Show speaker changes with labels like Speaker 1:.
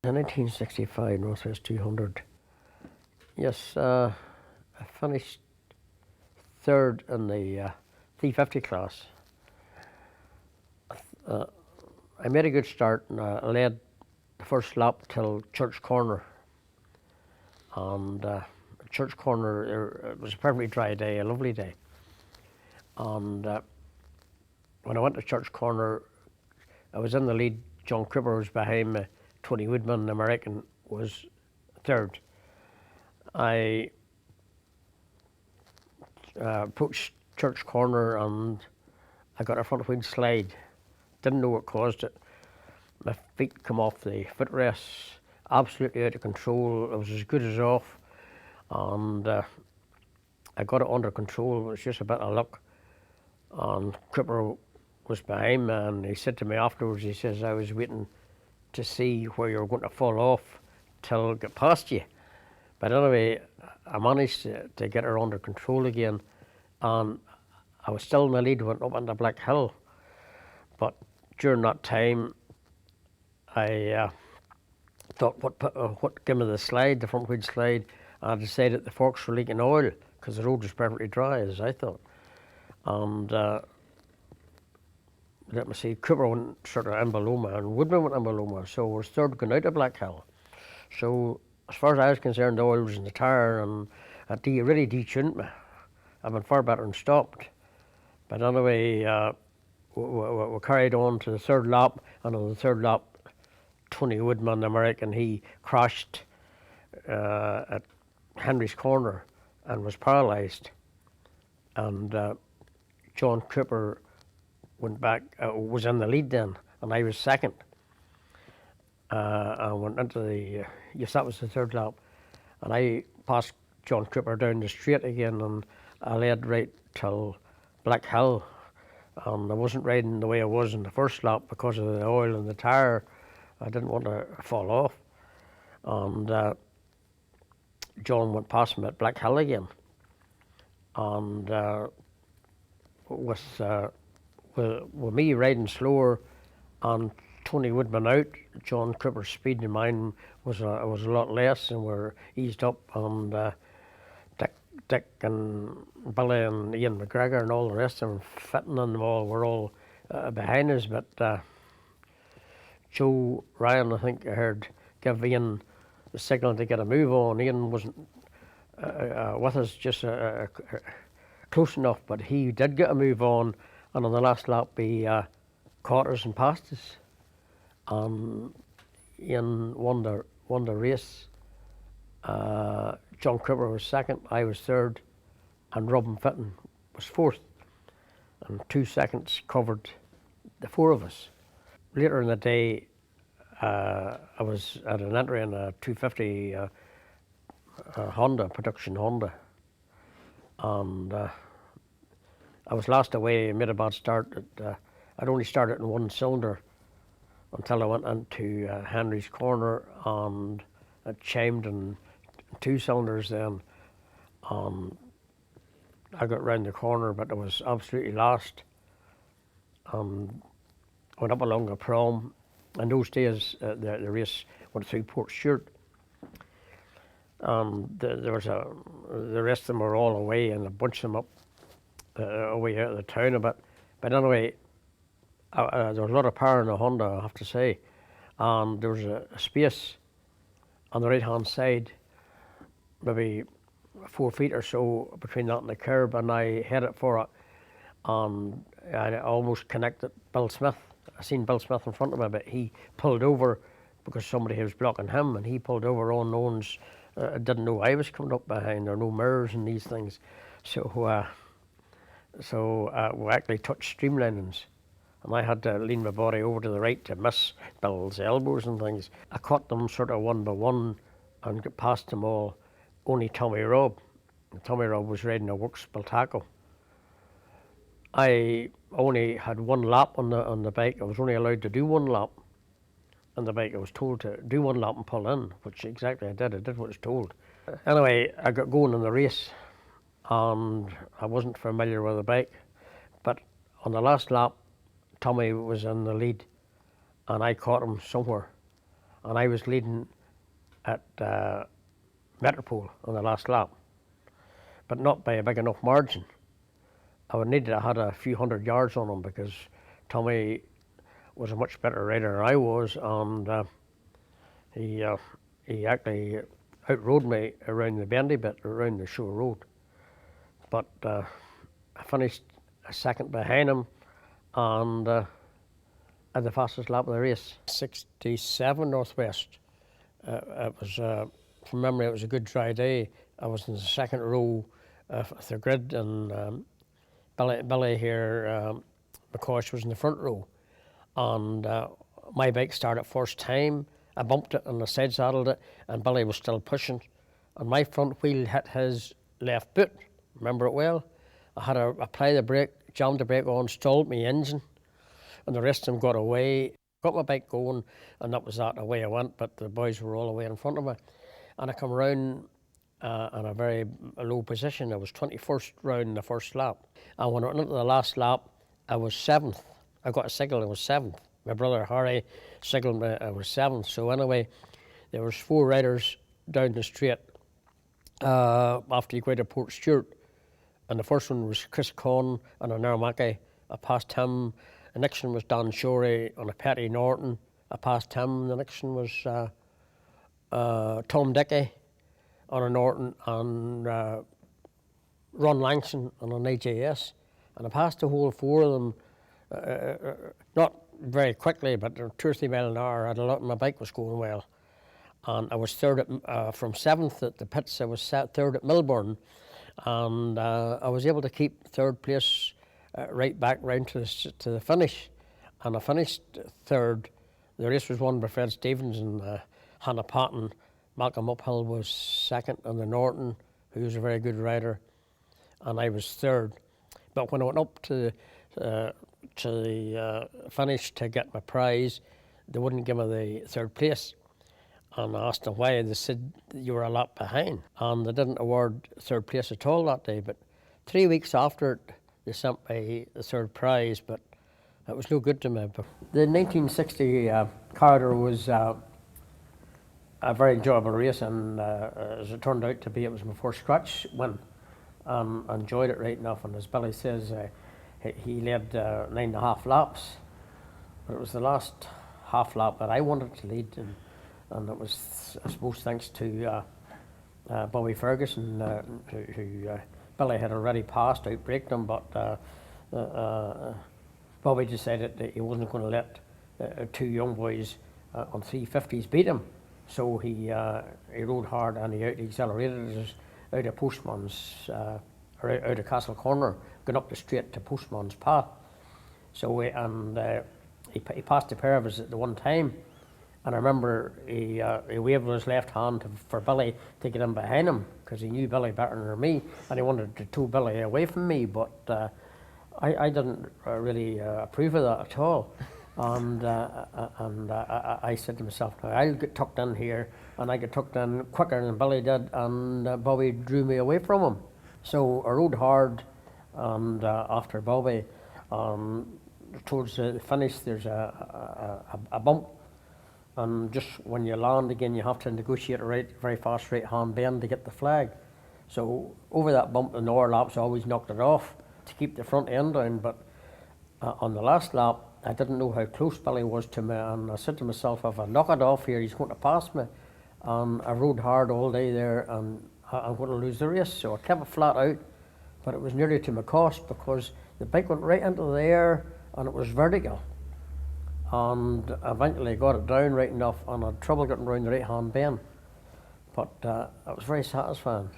Speaker 1: In 1965, Northwest 200. Yes, I finished third in the 350 class. Uh, I made a good start and I led the first lap till Church Corner. And Church Corner, it was a perfectly dry day, a lovely day. And when I went to Church Corner, I was in the lead. John Cripper was behind me. Tony Woodman, the American, was third. I approached Church Corner and I got a front wheel slide. Didn't know what caused it. My feet come off the footrests, absolutely out of control. I was as good as off, and I got it under control. It was just a bit of luck. And Cripper was behind me, and he said to me afterwards, he says, I was waiting to see where you were going to fall off till I got past you. But anyway, I managed to get her under control again, and I was still in the lead, went up on the Black Hill. But during that time, I thought, what give me the slide, the front wheel slide, and I decided the forks were leaking oil because the road was perfectly dry, as I thought. And let me see, Cooper went sort of in below me, and Woodman went in below me, so I was third going out of Black Hill. So as far as I was concerned, the oil was in the tyre, and it really detuned me. I've been far better and stopped. But anyway, we carried on to the third lap, and on the third lap, Tony Woodman, the American, he crashed at Henry's Corner and was paralysed. And John Cooper went back, was in the lead then, and I was second. I went into the, yes, that was the third lap. And I passed John Cooper down the straight again, and I led right till Black Hill. And I wasn't riding the way I was in the first lap because of the oil in the tyre. I didn't want to fall off. And John went past me at Black Hill again. And with me riding slower and Tony Woodman out, John Cooper's speed in mine was a lot less, and we're eased up. And Dick and Billy and Ian McGregor and all the rest of them fitting on them all were all behind us. But Joe Ryan, I think I heard, give Ian the signal to get a move on. Ian wasn't with us just close enough, but he did get a move on, and on the last lap he caught us and passed us. Ian won the race. John Cripper was second, I was third, and Robin Fitton was fourth. And 2 seconds covered the four of us. Later in the day, I was at an entry in a 250 Honda, production Honda. And I was last away, made a bad start. I'd only started in one cylinder until I went into Henry's Corner, and it chimed in two cylinders then. I got round the corner, but I was absolutely lost. Went up along a prom. In those days, the race went through Port Stewart. There was the rest of them were all away, and I bunched them up away out of the town a bit. But anyway, there was a lot of power in the Honda, I have to say. And there was a space on the right-hand side, maybe 4 feet or so between that and the curb, and I headed for it. And I almost connected Bill Smith. I seen Bill Smith in front of me, but he pulled over because somebody was blocking him, and he pulled over unknowns. Didn't know I was coming up behind. There were no mirrors and these things. So we actually touched streamlinings, and I had to lean my body over to the right to miss Bill's elbows and things. I caught them sort of one by one and got past them all. Only Tommy Robb. Tommy Robb was riding a Works Baltaco. I only had one lap on the bike. I was only allowed to do one lap on the bike. I was told to do one lap and pull in, which exactly I did. I did what I was told. Anyway, I got going in the race, and I wasn't familiar with the bike. But on the last lap, Tommy was in the lead, and I caught him somewhere. and I was leading at Metropole on the last lap, but not by a big enough margin. I had a few 100 yards on him because Tommy was a much better rider than I was, and he actually outrode me around the bendy bit, around the shore road. But I finished a second behind him, and at the fastest lap of the race, 67 northwest. It was, from memory, it was a good dry day. I was in the second row of the grid, and Billy here, McCosh, was in the front row. And my bike started first time. I bumped it and I side saddled it, and Billy was still pushing. And my front wheel hit his left boot. Remember it well. I had to apply the brake, jammed the brake on, stalled my engine, and the rest of them got away. Got my bike going, and that was that. Away I went, but the boys were all away in front of me. And I come round in a very low position. I was 21st round the first lap. And when I went into the last lap, I was 7th. I got a signal, I was 7th. My brother Harry signalled me, I was 7th. So anyway, there was 4 riders down the straight after you go to Port Stewart. And the first one was Chris Conn on a Naramaki. I passed him. The next one was Dan Shorey on a Petty Norton. I passed him. The next one was Tom Dickey on a Norton, and Ron Langston on an AJS. And I passed the whole 4 of them, not very quickly, but 2 or 3 miles an hour. I had a lot, my bike was going well. And I was third from 7th at the pits. I was third at Milburn, and I was able to keep third place right back round to the finish. And I finished third. The race was won by Fred Stevens and Hannah Patton. Malcolm Uphill was second on the Norton, who was a very good rider, and I was third. But when I went up to the finish to get my prize, they wouldn't give me the third place. And I asked them why. They said you were a lap behind, and they didn't award third place at all that day. But 3 weeks after it, they sent me the third prize, but it was no good to me. But the 1960 Carrowdore was a very enjoyable race, and as it turned out to be, it was my first scratch win. I enjoyed it right enough, and as Billy says, he led 9.5 laps, but it was the last half lap that I wanted to lead, and it was, I suppose, thanks to Bobby Ferguson, who Billy had already passed, outbraked him, but Bobby decided that he wasn't going to let 2 young boys on 350s beat him. So he rode hard, and he accelerated us out of Postman's, or out of Castle Corner, going up the straight to Postman's Path. So he passed the pair of us at the one time, and I remember he waved with his left hand for Billy to get in behind him, because he knew Billy better than me, and he wanted to tow Billy away from me, but I didn't really approve of that at all. And I said to myself, now I'll get tucked in here, and I get tucked in quicker than Billy did, and Bobby drew me away from him. So I rode hard, and after Bobby, towards the finish, there's a bump, and just when you land again, you have to negotiate a very fast right-hand bend to get the flag. So over that bump, the lower laps always knocked it off to keep the front end down, but on the last lap, I didn't know how close Billy was to me, and I said to myself, if I knock it off here, he's going to pass me. And I rode hard all day there, and I'm going to lose the race. So I kept it flat out, but it was nearly to my cost, because the bike went right into the air, and it was vertical. And eventually I got it down right enough, and I had trouble getting around the right-hand bend. But it was very satisfying.